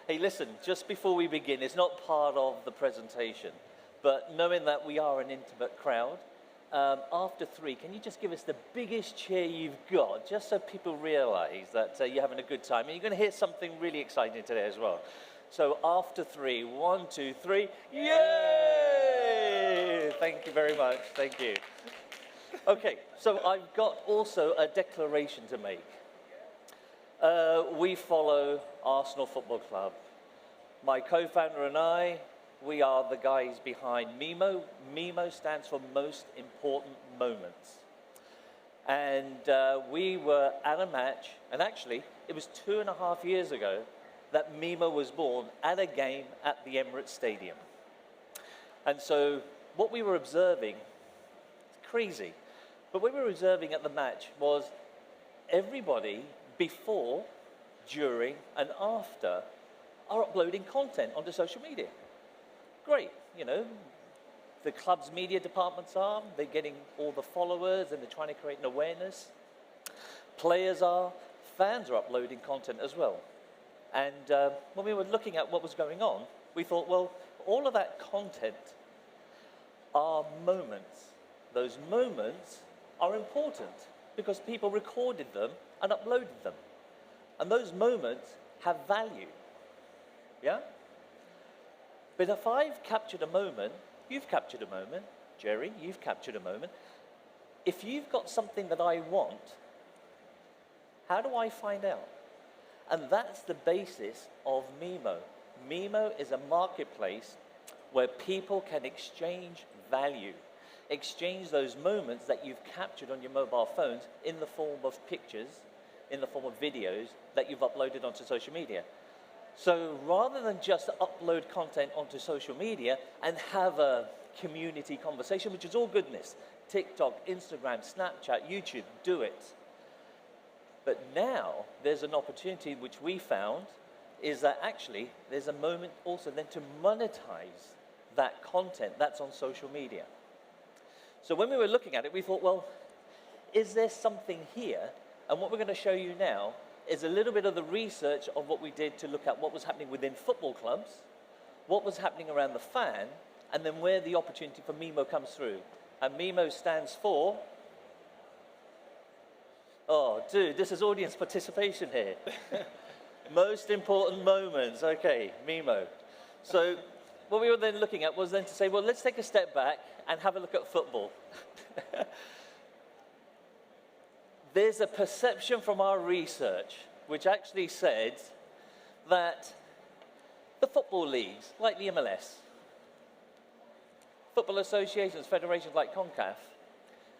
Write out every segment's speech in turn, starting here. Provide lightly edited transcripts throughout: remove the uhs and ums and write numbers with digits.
Hey, listen, just before we begin, it's not part of the presentation, but knowing that we are an intimate crowd, after 3, can you just give us the biggest cheer you've got, just so people realize that you're having a good time? And you're going to hear something really exciting today as well. So after 3, 1, 2, 3, yay! Thank you very much, thank you. Okay, so I've got also a declaration to make. We follow Arsenal Football Club. My co-founder and I, we are the guys behind MIMO. MIMO stands for Most Important Moments. And we were at a match, and actually, it was 2.5 years ago that MIMO was born at a game at the Emirates Stadium. And so what we were observing, it's crazy, but what we were observing at the match was everybody before, during, and after are uploading content onto social media. Great, you know, the club's media departments are, they're getting all the followers and they're trying to create an awareness. Players are, fans are uploading content as well. And when we were looking at what was going on, we thought, well, all of that content are moments. Those moments are important because people recorded them and uploaded them. And those moments have value, yeah? But if I've captured a moment, you've captured a moment, Jerry, you've captured a moment. If you've got something that I want, how do I find out? And that's the basis of MIMO. MIMO is a marketplace where people can exchange value, exchange those moments that you've captured on your mobile phones in the form of pictures, in the form of videos that you've uploaded onto social media. So rather than just upload content onto social media and have a community conversation, which is all goodness, TikTok, Instagram, Snapchat, YouTube, do it. But now there's an opportunity which we found is that actually there's a moment also then to monetize that content that's on social media. So when we were looking at it, we thought, well, is there something here? And what we're going to show you now is a little bit of the research of what we did to look at what was happening within football clubs, what was happening around the fan, and then where the opportunity for MIMO comes through. And MIMO stands for, oh, dude, this is audience participation here. Most important moments, okay, MIMO. So what we were then looking at was then to say, well, let's take a step back and have a look at football. There's a perception from our research which actually said that the football leagues, like the MLS, football associations, federations like CONCACAF,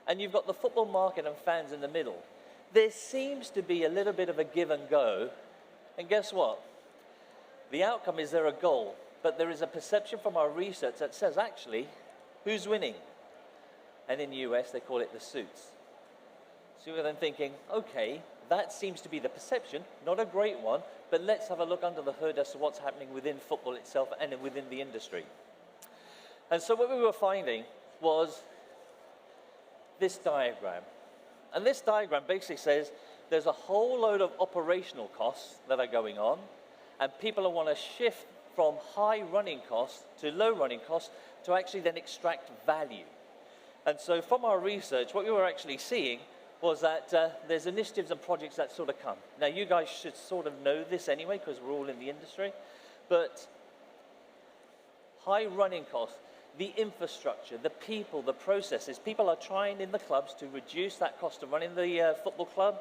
and you've got the football market and fans in the middle, there seems to be a little bit of a give and go. And guess what? The outcome is there a goal, but there is a perception from our research that says, actually, who's winning? And in the US, they call it the suits. So we're then thinking, okay, that seems to be the perception, not a great one, but let's have a look under the hood as to what's happening within football itself and within the industry. And so what we were finding was this diagram. And this diagram basically says there's a whole load of operational costs that are going on, and people want to shift from high running costs to low running costs to actually then extract value. And so from our research, what we were actually seeing was that there's initiatives and projects that sort of come. Now, you guys should sort of know this anyway, because we're all in the industry, but high running costs, the infrastructure, the people, the processes, people are trying in the clubs to reduce that cost of running the football club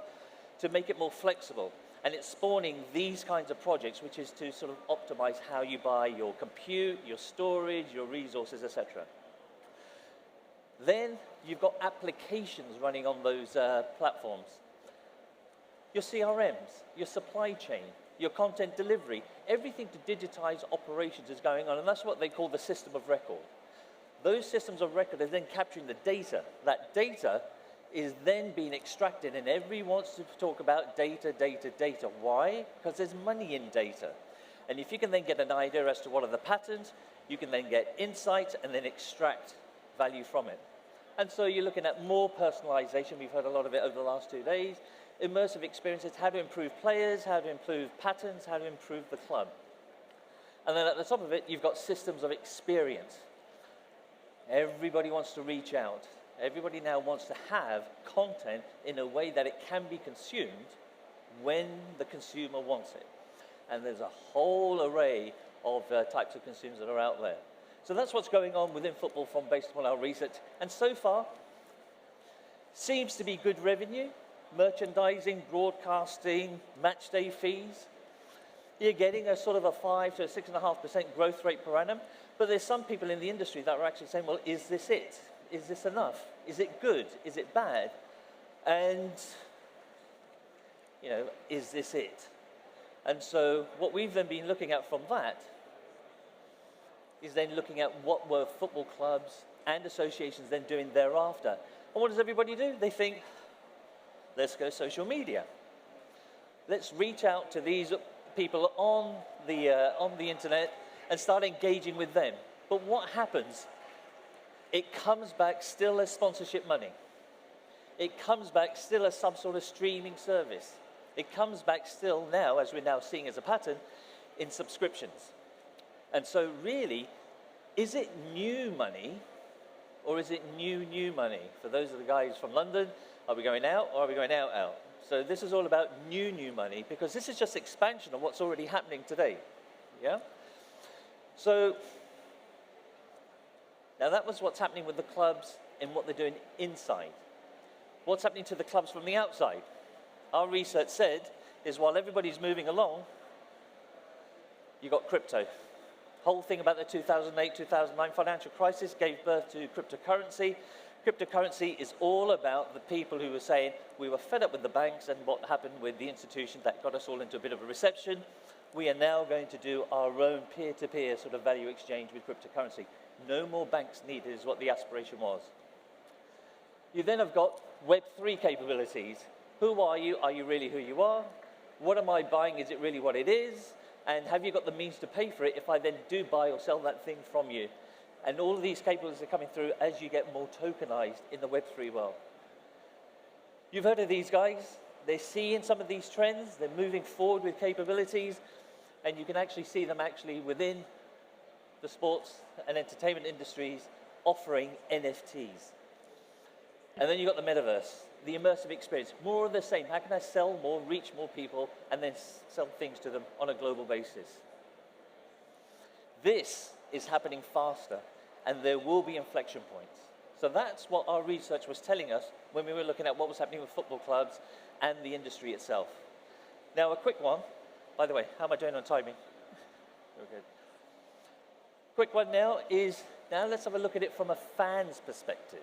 to make it more flexible. And it's spawning these kinds of projects, which is to sort of optimize how you buy your compute, your storage, your resources, etc. Then you've got applications running on those platforms. Your CRMs, your supply chain, your content delivery, everything to digitize operations is going on, and that's what they call the system of record. Those systems of record are then capturing the data. That data is then being extracted, and everyone wants to talk about data, data, data. Why? Because there's money in data. And if you can then get an idea as to what are the patterns, you can then get insights and then extract value from it. And so you're looking at more personalization. We've heard a lot of it over the last 2 days. Immersive experiences, how to improve players, how to improve patterns, how to improve the club. And then at the top of it, you've got systems of experience. Everybody wants to reach out. Everybody now wants to have content in a way that it can be consumed when the consumer wants it. And there's a whole array of types of consumers that are out there. So that's what's going on within football from based upon our research. And so far, seems to be good revenue, merchandising, broadcasting, match day fees. You're getting a sort of a 5 to a 6.5% growth rate per annum. But there's some people in the industry that are actually saying, well, is this it? Is this enough? Is it good? Is it bad? And, you know, is this it? And so what we've then been looking at from that is then looking at what were football clubs and associations then doing thereafter. And what does everybody do? They think, let's go social media. Let's reach out to these people on the internet and start engaging with them. But what happens? It comes back still as sponsorship money. It comes back still as some sort of streaming service. It comes back still now, as we're now seeing as a pattern, in subscriptions. And so really, is it new money or is it new money? For those of the guys from London, are we going out or are we going out? So this is all about new money, because this is just expansion of what's already happening today. Yeah? So now that was what's happening with the clubs and what they're doing inside. What's happening to the clubs from the outside? Our research said is while everybody's moving along, you got crypto. Whole thing about the 2008-2009 financial crisis gave birth to cryptocurrency. Cryptocurrency is all about the people who were saying we were fed up with the banks and what happened with the institutions that got us all into a bit of a recession. We are now going to do our own peer-to-peer sort of value exchange with cryptocurrency. No more banks needed is what the aspiration was. You then have got Web3 capabilities. Who are you? Are you really who you are? What am I buying? Is it really what it is? And have you got the means to pay for it if I then do buy or sell that thing from you? And all of these capabilities are coming through as you get more tokenized in the Web3 world. You've heard of these guys. They're seeing some of these trends. They're moving forward with capabilities. And you can actually see them actually within the sports and entertainment industries offering NFTs. And then you've got the metaverse, the immersive experience. More of the same. How can I sell more, reach more people, and then sell things to them on a global basis? This is happening faster, and there will be inflection points. So that's what our research was telling us when we were looking at what was happening with football clubs and the industry itself. Now, a quick one. By the way, how am I doing on timing? Very good. Quick one now is, now let's have a look at it from a fan's perspective.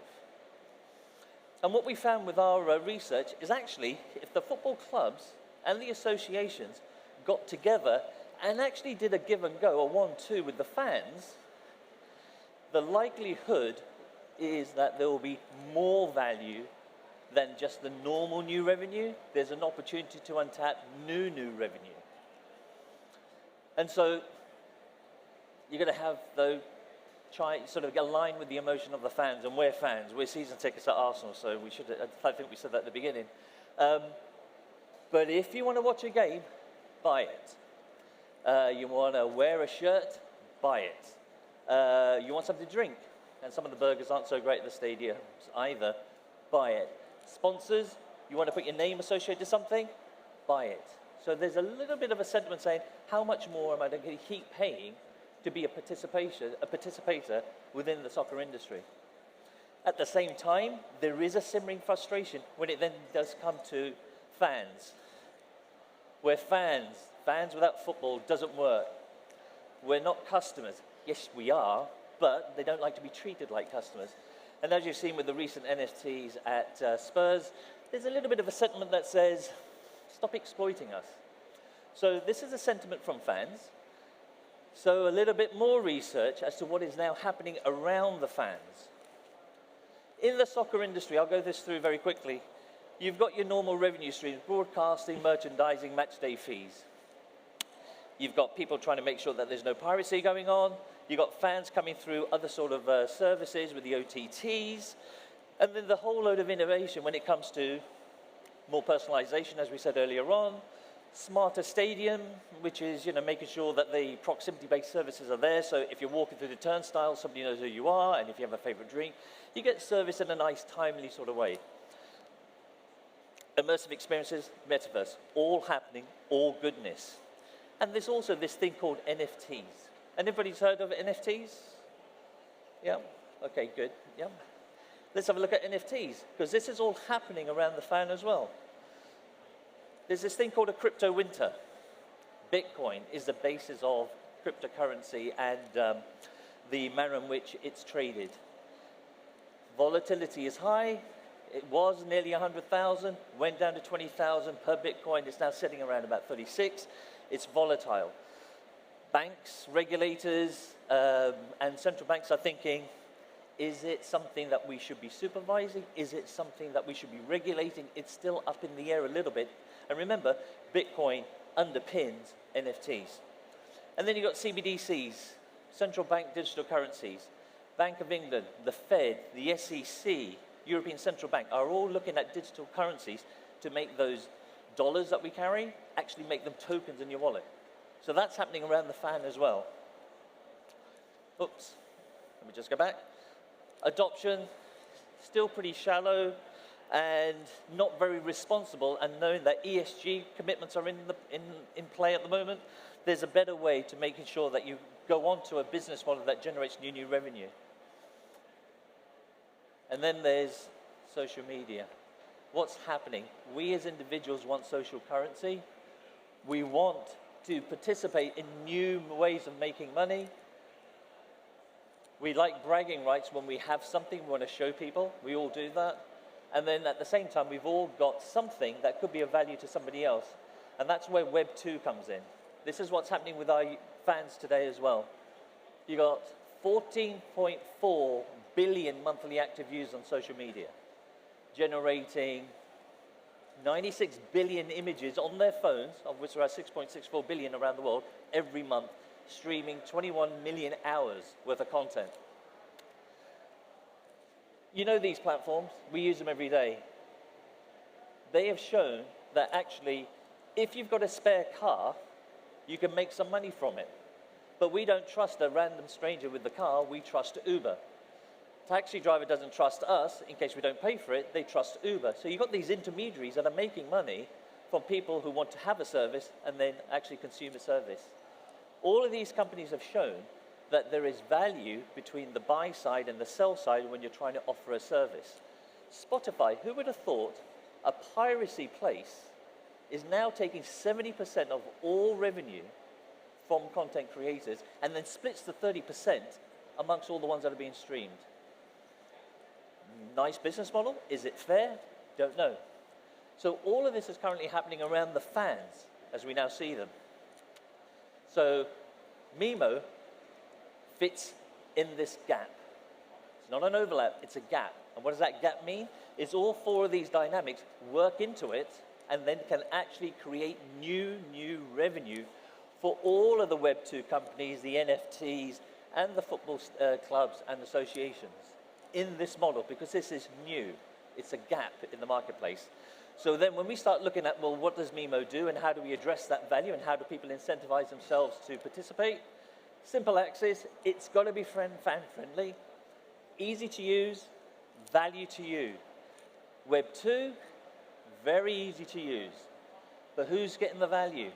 And what we found with our research is actually, if the football clubs and the associations got together and actually did a give and go, a 1-2 with the fans, the likelihood is that there will be more value than just the normal new revenue. There's an opportunity to untap new revenue. And so you're going to have, though, try sort of align with the emotion of the fans, and we're fans. We're season tickets at Arsenal, so we should. I think we said that at the beginning. But if you want to watch a game, buy it. You want to wear a shirt, buy it. You want something to drink, and some of the burgers aren't so great at the stadiums either, buy it. Sponsors, you want to put your name associated to something, buy it. So there's a little bit of a sentiment saying, how much more am I going to keep paying to be a participator within the soccer industry? At the same time, there is a simmering frustration when it then does come to fans. Where fans without football doesn't work. We're not customers. Yes, we are, but they don't like to be treated like customers. And as you've seen with the recent NFTs at Spurs, there's a little bit of a sentiment that says, stop exploiting us. So this is a sentiment from fans. So a little bit more research as to what is now happening around the fans. In the soccer industry, I'll go this through very quickly. You've got your normal revenue streams, broadcasting, merchandising, match day fees. You've got people trying to make sure that there's no piracy going on. You've got fans coming through other sort of services with the OTTs. And then the whole load of innovation when it comes to more personalization, as we said earlier on, Smarter stadium, which is making sure that the proximity-based services are there. So if you're walking through the turnstile, somebody knows who you are, and if you have a favorite drink, you get service in a nice, timely sort of way. Immersive experiences, metaverse, all happening, all goodness. And there's also this thing called NFTs. Anybody's heard of NFTs? Yeah. Okay, good. Yeah. Let's have a look at NFTs, because this is all happening around the fan as well. There's this thing called a crypto winter. Bitcoin is the basis of cryptocurrency and the manner in which it's traded. Volatility is high. It was nearly 100,000, went down to 20,000 per Bitcoin. It's now sitting around about 36. It's volatile. Banks, regulators, and central banks are thinking, is it something that we should be supervising? Is it something that we should be regulating? It's still up in the air a little bit. And remember, Bitcoin underpins NFTs. And then you've got CBDCs, central bank digital currencies. Bank of England, the Fed, the SEC, European Central Bank are all looking at digital currencies to make those dollars that we carry actually make them tokens in your wallet. So that's happening around the fan as well. Oops, let me just go back. Adoption, still pretty shallow and not very responsible, and knowing that ESG commitments are in play at the moment, there's a better way to making sure that you go on to a business model that generates new revenue. And then there's social media. What's happening? We as individuals want social currency. We want to participate in new ways of making money. We like bragging rights when we have something we want to show people. We all do that. And then at the same time, we've all got something that could be of value to somebody else. And that's where Web 2 comes in. This is what's happening with our fans today as well. You got 14.4 billion monthly active users on social media, generating 96 billion images on their phones, of which there are 6.64 billion around the world, every month, streaming 21 million hours worth of content. You know these platforms, we use them every day. They have shown that actually, if you've got a spare car, you can make some money from it. But we don't trust a random stranger with the car, we trust Uber. Taxi driver doesn't trust us, in case we don't pay for it, they trust Uber. So you've got these intermediaries that are making money from people who want to have a service and then actually consume a service. All of these companies have shown that there is value between the buy side and the sell side when you're trying to offer a service. Spotify, who would have thought a piracy place is now taking 70% of all revenue from content creators and then splits the 30% amongst all the ones that are being streamed. Nice business model. Is it fair? Don't know. So all of this is currently happening around the fans as we now see them. So MIMO fits in this gap. It's not an overlap, it's a gap. And what does that gap mean? It's all four of these dynamics work into it and then can actually create new revenue for all of the Web 2 companies, the NFTs, and the football clubs and associations in this model, because this is new. It's a gap in the marketplace. So then when we start looking at, well, what does MIMO do and how do we address that value and how do people incentivize themselves to participate? Simple axis, it's got to be fan-friendly, easy to use, value to you. Web 2, very easy to use. But who's getting the value?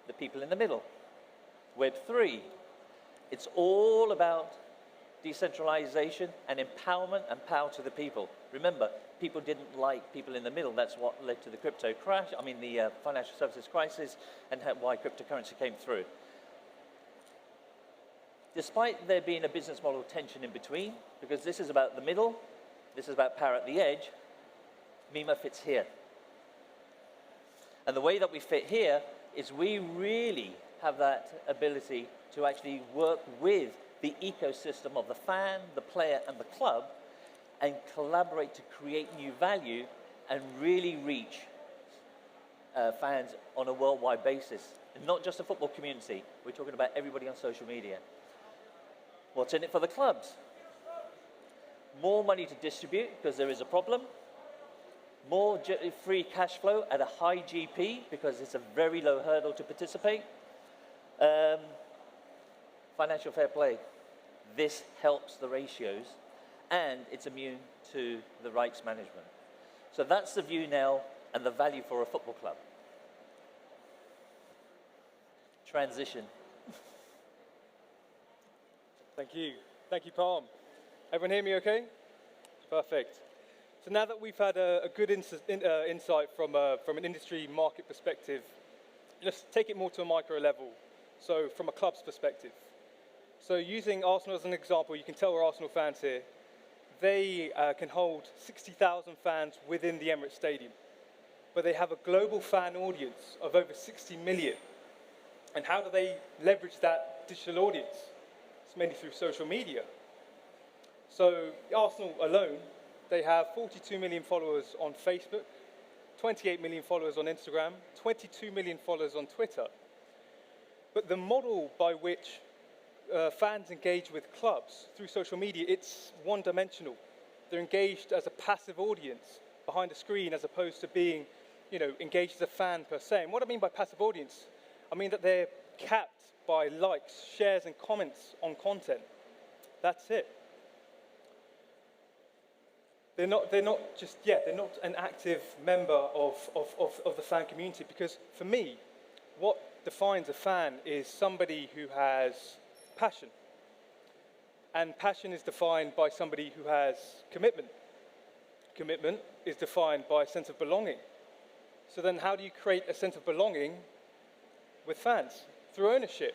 The people in the middle. Web 3, it's all about decentralization and empowerment and power to the people. Remember, people didn't like people in the middle. That's what led to the crypto crash, the financial services crisis, and why cryptocurrency came through. Despite there being a business model tension in between, because this is about the middle, this is about power at the edge, MIMO fits here. And the way that we fit here is we really have that ability to actually work with the ecosystem of the fan, the player, and the club, and collaborate to create new value and really reach fans on a worldwide basis. And not just the football community, we're talking about everybody on social media. What's in it for the clubs? More money to distribute, because there is a problem. more free cash flow at a high GP because it's a very low hurdle to participate. Financial fair play. This helps the ratios and it's immune to the rights management. So that's the view now and the value for a football club. Transition. Thank you. Thank you, Palm. Everyone hear me okay? Perfect. So now that we've had a good insight from an industry market perspective, let's take it more to a micro level. So from a club's perspective. So using Arsenal as an example, you can tell we're Arsenal fans here. They can hold 60,000 fans within the Emirates Stadium, but they have a global fan audience of over 60 million. And how do they leverage that digital audience? It's mainly through social media. So Arsenal alone, they have 42 million followers on Facebook, 28 million followers on Instagram, 22 million followers on Twitter. But the model by which fans engage with clubs through social media, it's one-dimensional. They're engaged as a passive audience behind a screen as opposed to being, engaged as a fan per se. And what I mean by passive audience, I mean that they're capped by likes, shares, and comments on content. That's it. They're not an active member of the fan community, because for me, what defines a fan is somebody who has passion. And passion is defined by somebody who has commitment. Commitment is defined by a sense of belonging. So then how do you create a sense of belonging with fans? Through ownership.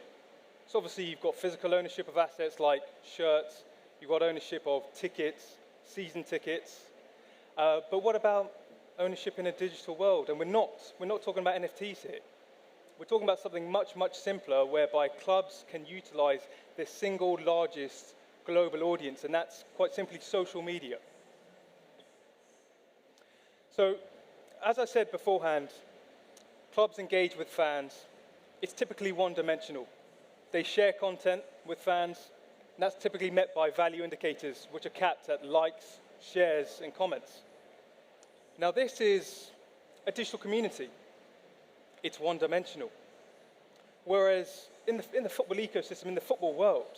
So obviously you've got physical ownership of assets like shirts, you've got ownership of tickets, season tickets, but what about ownership in a digital world? And we're not talking about NFTs here. We're talking about something much, much simpler, whereby clubs can utilize their single largest global audience, and that's quite simply social media. So, as I said beforehand, clubs engage with fans. It's typically one-dimensional. They share content with fans, and that's typically met by value indicators, which are capped at likes, shares, and comments. Now, this is a digital community. It's one-dimensional. Whereas in the football ecosystem, in the football world,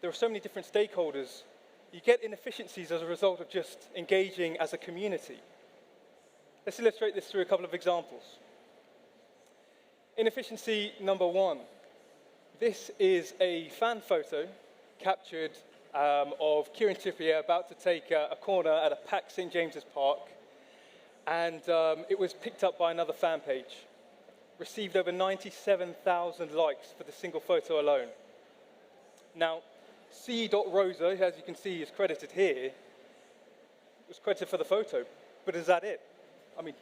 there are so many different stakeholders. You get inefficiencies as a result of just engaging as a community. Let's illustrate this through a couple of examples. Inefficiency number one. This is a fan photo captured of Kieran Trippier about to take a corner at a packed St. James's Park. And it was picked up by another fan page. Received over 97,000 likes for the single photo alone. Now, C.Rosa, as you can see, is credited here, was credited for the photo. But is that it? I mean,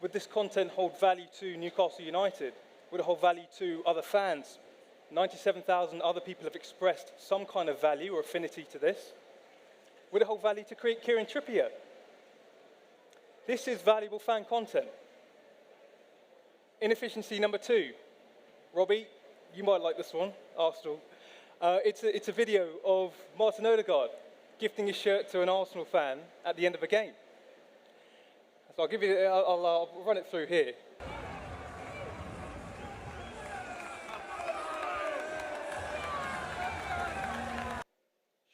would this content hold value to Newcastle United? Would it hold value to other fans? 97,000 other people have expressed some kind of value or affinity to this. Would it hold value to create Kieran Trippier? This is valuable fan content. Inefficiency number two. Robbie, you might like this one, Arsenal. It's a video of Martin Odegaard gifting his shirt to an Arsenal fan at the end of a game. So I'll run it through here.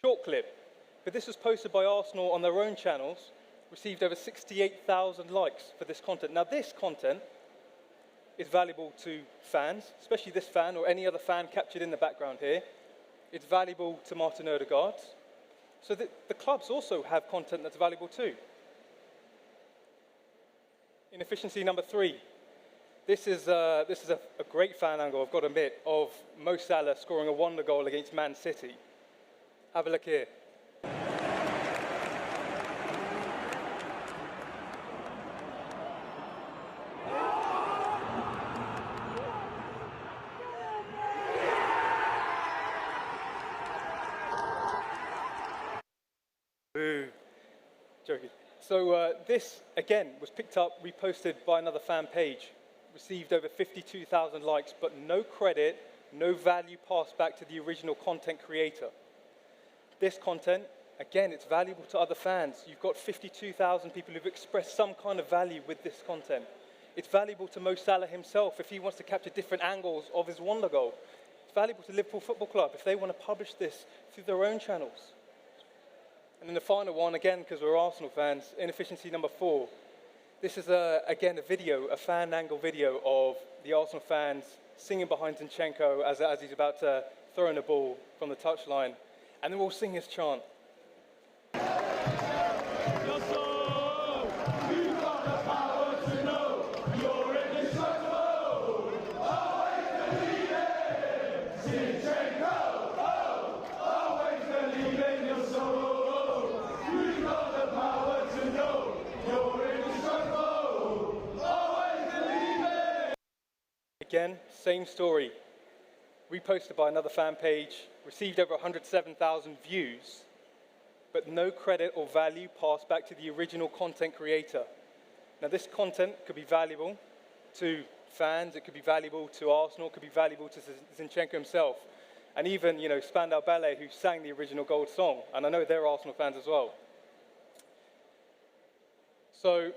Short clip, but this was posted by Arsenal on their own channels, received over 68,000 likes for this content. Now this content is valuable to fans, especially this fan or any other fan captured in the background here. It's valuable to Martin Odegaard. So the clubs also have content that's valuable too. Inefficiency number three. This is a great fan angle, I've got to admit, of Mo Salah scoring a wonder goal against Man City. Have a look here. Boo. Joking. So this, again, was picked up, reposted by another fan page, received over 52,000 likes, but no credit, no value passed back to the original content creator. This content Again, it's valuable to other fans. You've got 52,000 people who've expressed some kind of value with this content. It's valuable to Mo Salah himself if he wants to capture different angles of his wonder goal. It's valuable to Liverpool Football Club if they want to publish this through their own channels. And then the final one, again, because we're Arsenal fans, inefficiency number 4. This is, again, a fan angle video of the Arsenal fans singing behind Zinchenko as he's about to throw in a ball from the touchline. And then we'll sing his chant. Again, same story. Reposted by another fan page, received over 107,000 views, but no credit or value passed back to the original content creator. Now, this content could be valuable to fans, it could be valuable to Arsenal, it could be valuable to Zinchenko himself, and even, Spandau Ballet, who sang the original Gold song, and I know they're Arsenal fans as well. So,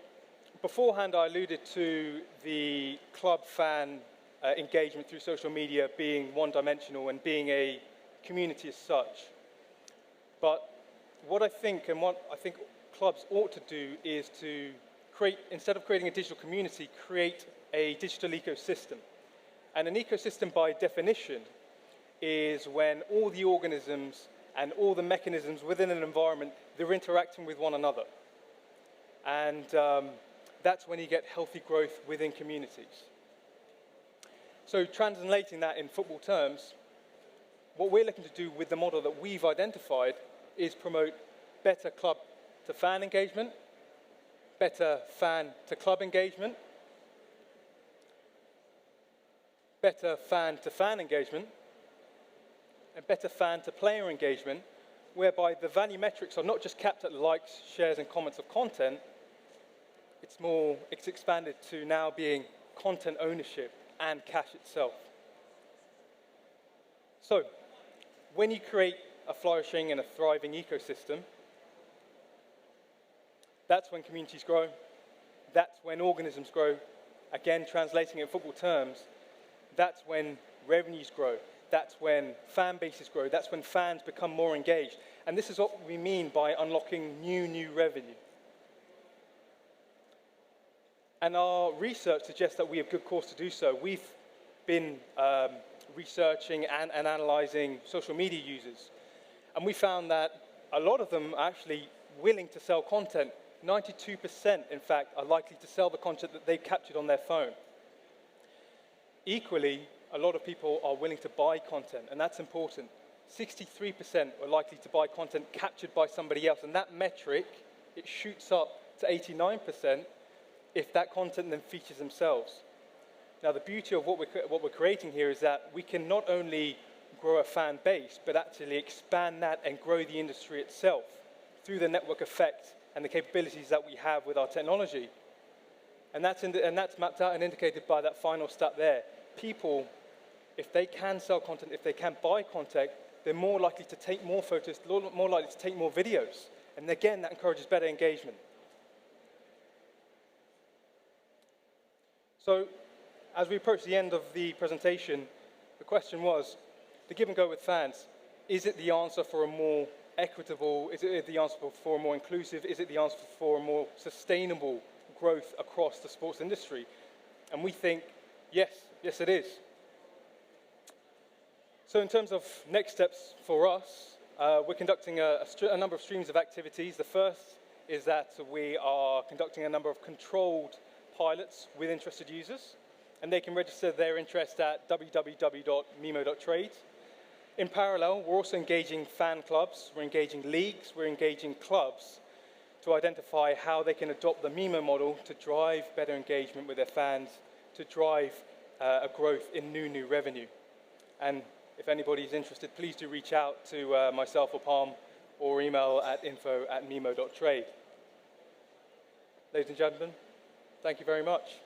beforehand, I alluded to the club fan engagement through social media being one-dimensional and being a community as such. But what I think clubs ought to do is to create, instead of creating a digital community, create a digital ecosystem. And an ecosystem, by definition, is when all the organisms and all the mechanisms within an environment, they're interacting with one another. And that's when you get healthy growth within communities. So translating that in football terms, what we're looking to do with the model that we've identified is promote better club-to-fan engagement, better fan-to-club engagement, better fan-to-fan engagement, and better fan-to-player engagement, whereby the value metrics are not just capped at likes, shares, and comments of content. It's expanded to now being content ownership and cash itself. So, when you create a flourishing and a thriving ecosystem, that's when communities grow, that's when organisms grow. Again, translating it in football terms, that's when revenues grow, that's when fan bases grow, that's when fans become more engaged. And this is what we mean by unlocking new revenue. And our research suggests that we have good cause to do so. We've been researching and analyzing social media users. And we found that a lot of them are actually willing to sell content. 92%, in fact, are likely to sell the content that they've captured on their phone. Equally, a lot of people are willing to buy content, and that's important. 63% are likely to buy content captured by somebody else, and that metric, it shoots up to 89% if that content then features themselves. Now, the beauty of what we're creating here is that we can not only grow a fan base, but actually expand that and grow the industry itself through the network effect and the capabilities that we have with our technology. And that's mapped out and indicated by that final stat there. People, if they can sell content, if they can buy content, they're more likely to take more photos, more likely to take more videos. And again, that encourages better engagement. So, as we approach the end of the presentation, the question was, the give and go with fans, is it the answer for a more equitable, is it the answer for a more inclusive, is it the answer for a more sustainable growth across the sports industry? And we think, yes it is. So in terms of next steps for us, we're conducting a number of streams of activities. The first is that we are conducting a number of controlled pilots with interested users, and they can register their interest at www.mimo.trade. In parallel, we're also engaging fan clubs, we're engaging leagues, we're engaging clubs to identify how they can adopt the MIMO model to drive better engagement with their fans, to drive a growth in new revenue. And if anybody's interested, please do reach out to myself or Palm, or email at info@mimo.trade. Ladies and gentlemen, thank you very much.